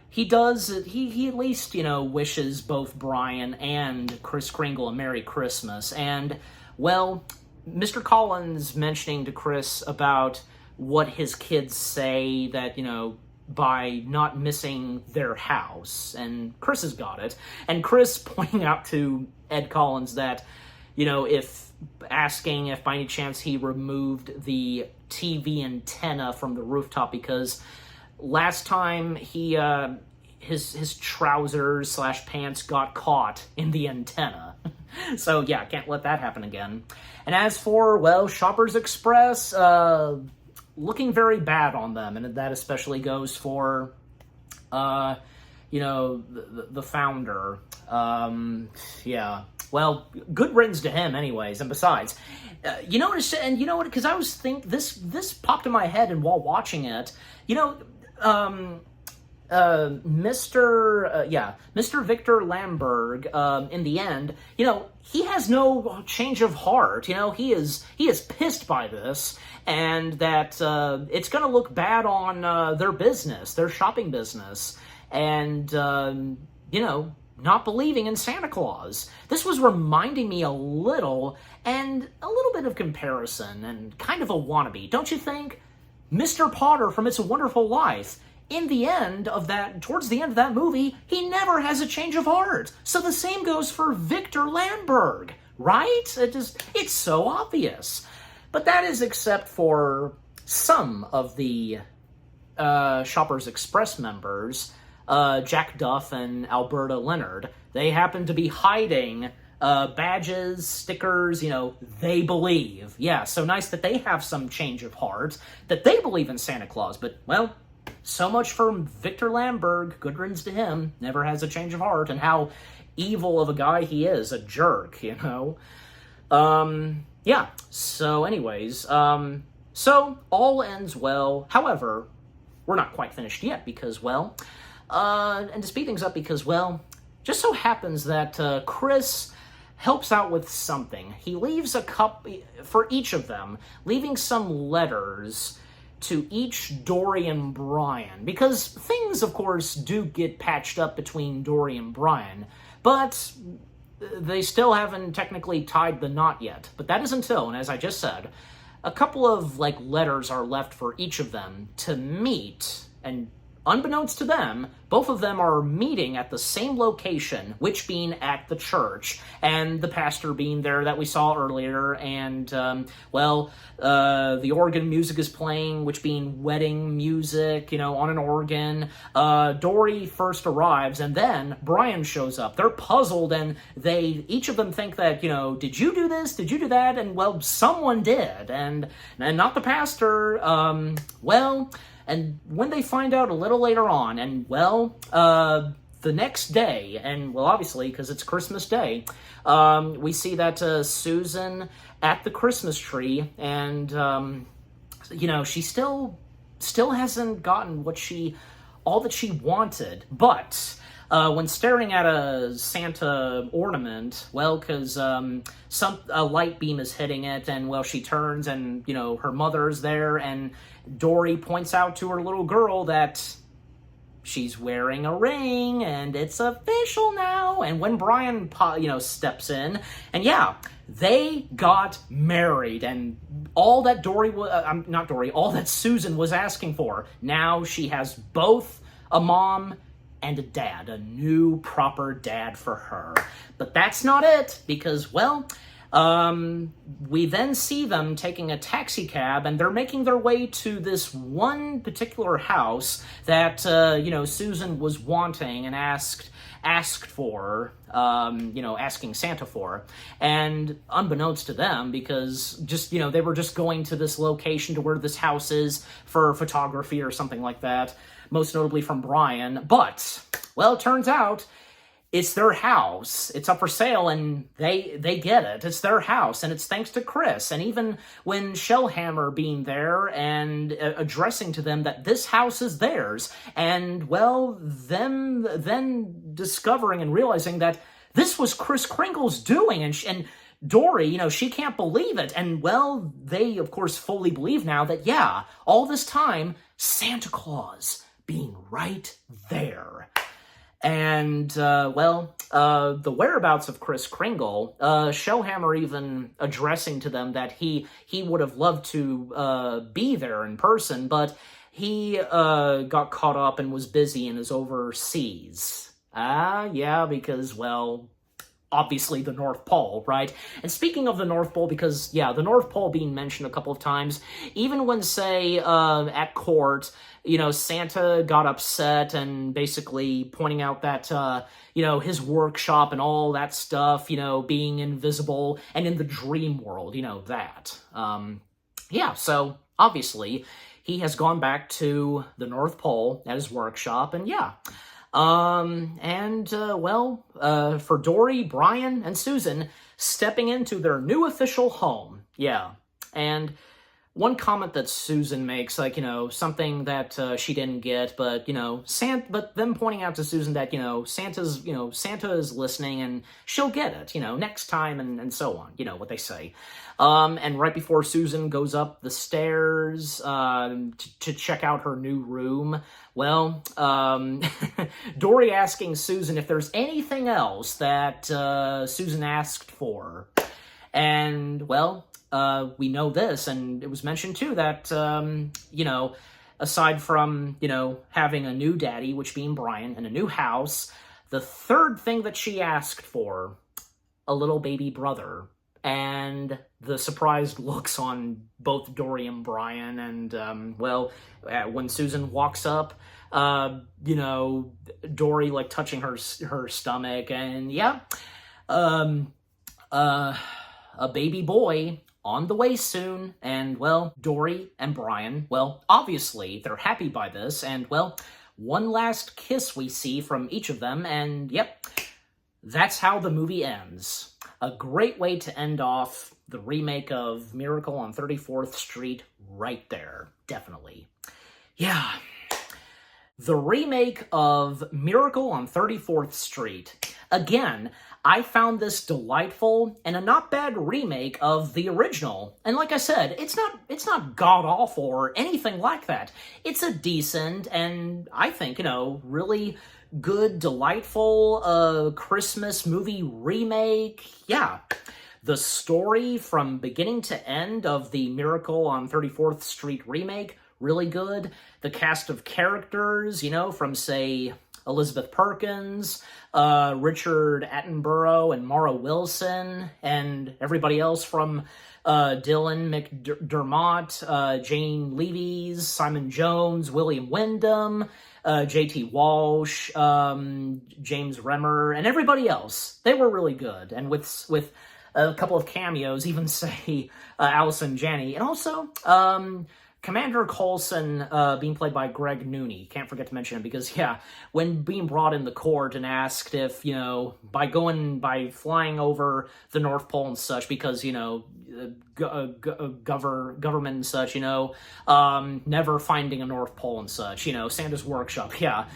Speaker 1: he at least, wishes both Brian and Kris Kringle a Merry Christmas. And, well, Mr. Collins mentioning to Chris about what his kids say that, by not missing their house. And Chris has got it. And Chris pointing out to Ed Collins that, if asking if by any chance he removed the TV antenna from the rooftop, because last time his trousers / pants got caught in the antenna. So yeah, can't let that happen again. And as for, well, Shoppers Express, looking very bad on them, and that especially goes for, the founder. Yeah. Well, good riddance to him anyways, and besides, you know what, because I was this popped in my head, and while watching it, Mr. Victor Lamberg, in the end, he has no change of heart. He is pissed by this, and that it's going to look bad on their business, their shopping business, and not believing in Santa Claus. This was reminding me a little bit of comparison, and kind of a wannabe, don't you think? Mr. Potter from It's a Wonderful Life. Towards the end of that movie, he never has a change of heart. So the same goes for Victor Lamberg, right? It's so obvious. But that is except for some of the Shoppers Express members, Jack Duff and Alberta Leonard. They happen to be hiding badges, stickers, they believe. Yeah, so nice that they have some change of heart, that they believe in Santa Claus. But, well, so much for Victor Lamberg. Good riddance to him. Never has a change of heart, and how evil of a guy he is. A jerk, Yeah. So anyways, so all ends well. However, we're not quite finished yet because, well, and to speed things up because, well, just so happens that Chris helps out with something. He leaves a cup for each of them, leaving some letters to each Dory and Brian, because things, of course, do get patched up between Dory and Brian, but they still haven't technically tied the knot yet. But that is until, and as I just said, a couple of, letters are left for each of them to meet, and unbeknownst to them, both of them are meeting at the same location, which being at the church, and the pastor being there that we saw earlier, and, the organ music is playing, which being wedding music, on an organ. Dory first arrives, and then Brian shows up. They're puzzled, and each of them think that, did you do this? Did you do that? And, well, someone did, and not the pastor. And when they find out a little later on, and, well, the next day, and, well, obviously, because it's Christmas Day, we see that Susan at the Christmas tree, and, she still hasn't gotten all that she wanted, but when staring at a Santa ornament, well, because a light beam is hitting it, and, well, she turns, and, her mother's there, and Dory points out to her little girl that she's wearing a ring, and it's official now. And when Brian, steps in, and yeah, they got married, and all that all that Susan was asking for. Now she has both a mom and a dad, a new proper dad for her. But that's not it, because, well, we then see them taking a taxi cab, and they're making their way to this one particular house that, Susan was wanting and asked for, asking Santa for. And unbeknownst to them, because they were just going to this location to where this house is for photography or something like that, most notably from Brian. But, well, it turns out it's their house. It's up for sale, and they get it. It's their house, and it's thanks to Chris. And even when Shellhammer being there and addressing to them that this house is theirs, and well, them then discovering and realizing that this was Kris Kringle's doing, and Dory, she can't believe it. And well, they of course fully believe now that yeah, all this time Santa Claus being right there. And, the whereabouts of Kris Kringle, Shellhammer even addressing to them that he would have loved to be there in person, but he got caught up and was busy and is overseas. Yeah, because, well, obviously the North Pole, right? And speaking of the North Pole, because, yeah, the North Pole being mentioned a couple of times, even when, say, at court, Santa got upset and basically pointing out that, his workshop and all that stuff, being invisible and in the dream world, that. So obviously he has gone back to the North Pole at his workshop, and yeah. For Dory, Brian, and Susan stepping into their new official home. Yeah. And one comment that Susan makes, something that she didn't get, but, but them pointing out to Susan that, Santa is listening and she'll get it, next time and so on, what they say. And right before Susan goes up the stairs to check out her new room, well, Dory asking Susan if there's anything else that Susan asked for. And, well, we know this, and it was mentioned too that, aside from, having a new daddy, which being Brian, and a new house, the third thing that she asked for, a little baby brother. And the surprised looks on both Dory and Brian, and, when Susan walks up, Dory, touching her stomach, and, yeah, a baby boy on the way soon, and, well, Dory and Brian, well, obviously, they're happy by this, and, well, one last kiss we see from each of them, and, yep, that's how the movie ends. A great way to end off the remake of Miracle on 34th Street right there, definitely. Yeah. The remake of Miracle on 34th Street. Again, I found this delightful and a not bad remake of the original. And like I said, it's not god-awful or anything like that. It's a decent and, I think, really good, delightful Christmas movie remake. Yeah. The story from beginning to end of the Miracle on 34th Street remake, really good. The cast of characters, from, say, Elizabeth Perkins, Richard Attenborough, and Mara Wilson, and everybody else from Dylan McDermott, Jane Leavies, Simon Jones, William Wyndham, J.T. Walsh, James Remmer, and everybody else. They were really good, and with a couple of cameos, even, say, Allison Janney, and also Commander Coulson being played by Greg Nooney. Can't forget to mention him because, yeah, when being brought in the court and asked if, by flying over the North Pole and such, because, government and such, never finding a North Pole and such, Santa's workshop, yeah,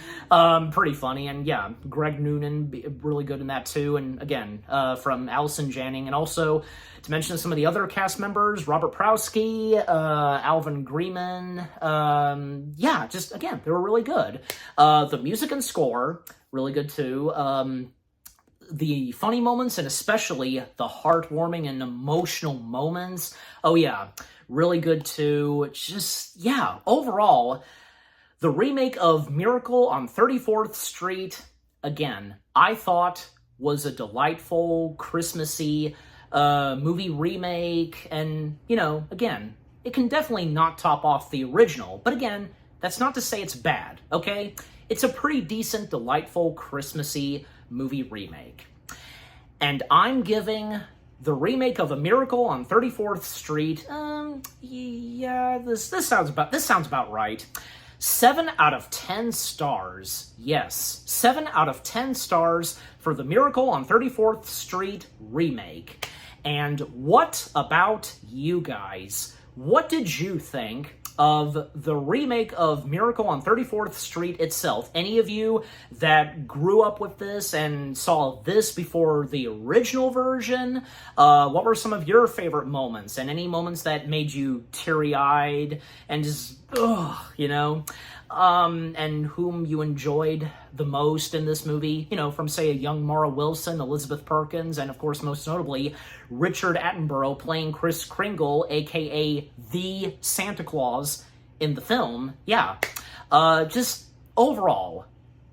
Speaker 1: pretty funny, and yeah, Greg Noonan, really good in that too, and again, from Allison Janney, and also, to mention some of the other cast members, Robert Prowski, Alvin Greeman, yeah, just, again, they were really good. The music and score, really good too. The funny moments and especially the heartwarming and emotional moments, oh yeah, really good too. Just, yeah, overall, the remake of Miracle on 34th Street, again, I thought was a delightful, Christmassy movie remake, and, again, it can definitely not top off the original, but again, that's not to say it's bad, okay? It's a pretty decent, delightful, Christmassy movie remake. And I'm giving the remake of A Miracle on 34th Street, yeah, this sounds about right. 7 out of 10 stars. Yes, 7 out of 10 stars for the Miracle on 34th Street remake. And what about you guys? What did you think of the remake of Miracle on 34th Street itself? Any of you that grew up with this and saw this before the original version? What were some of your favorite moments, and any moments that made you teary-eyed and just, and whom you enjoyed the most in this movie? From, say, a young Mara Wilson, Elizabeth Perkins, and, of course, most notably, Richard Attenborough playing Kris Kringle, a.k.a. the Santa Claus in the film. Yeah. Just overall,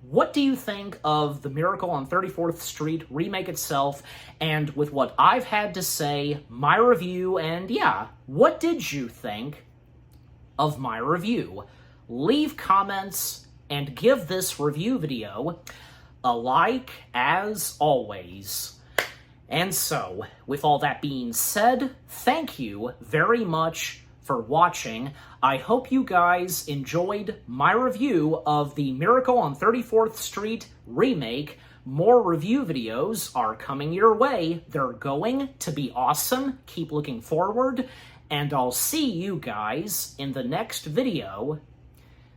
Speaker 1: what do you think of the Miracle on 34th Street remake itself, and with what I've had to say, my review, and yeah, what did you think of my review? Leave comments and give this review video a like, as always. And so, with all that being said, thank you very much for watching. I hope you guys enjoyed my review of the Miracle on 34th Street remake. More review videos are coming your way. They're going to be awesome. Keep looking forward, and I'll see you guys in the next video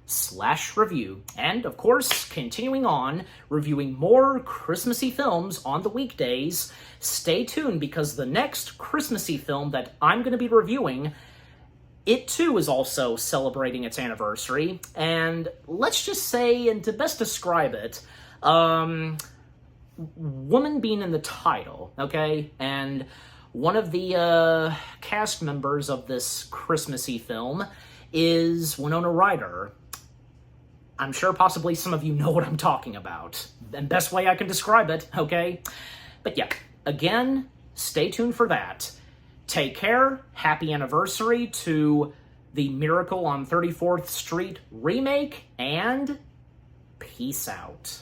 Speaker 1: / review. And, of course, continuing on, reviewing more Christmassy films on the weekdays. Stay tuned, because the next Christmassy film that I'm going to be reviewing, it too is also celebrating its anniversary. And let's just say, and to best describe it, woman being in the title, okay? And one of the cast members of this Christmassy film is Winona Ryder. I'm sure possibly some of you know what I'm talking about. And best way I can describe it, okay? But yeah, again, stay tuned for that. Take care, happy anniversary to the Miracle on 34th Street remake, and peace out.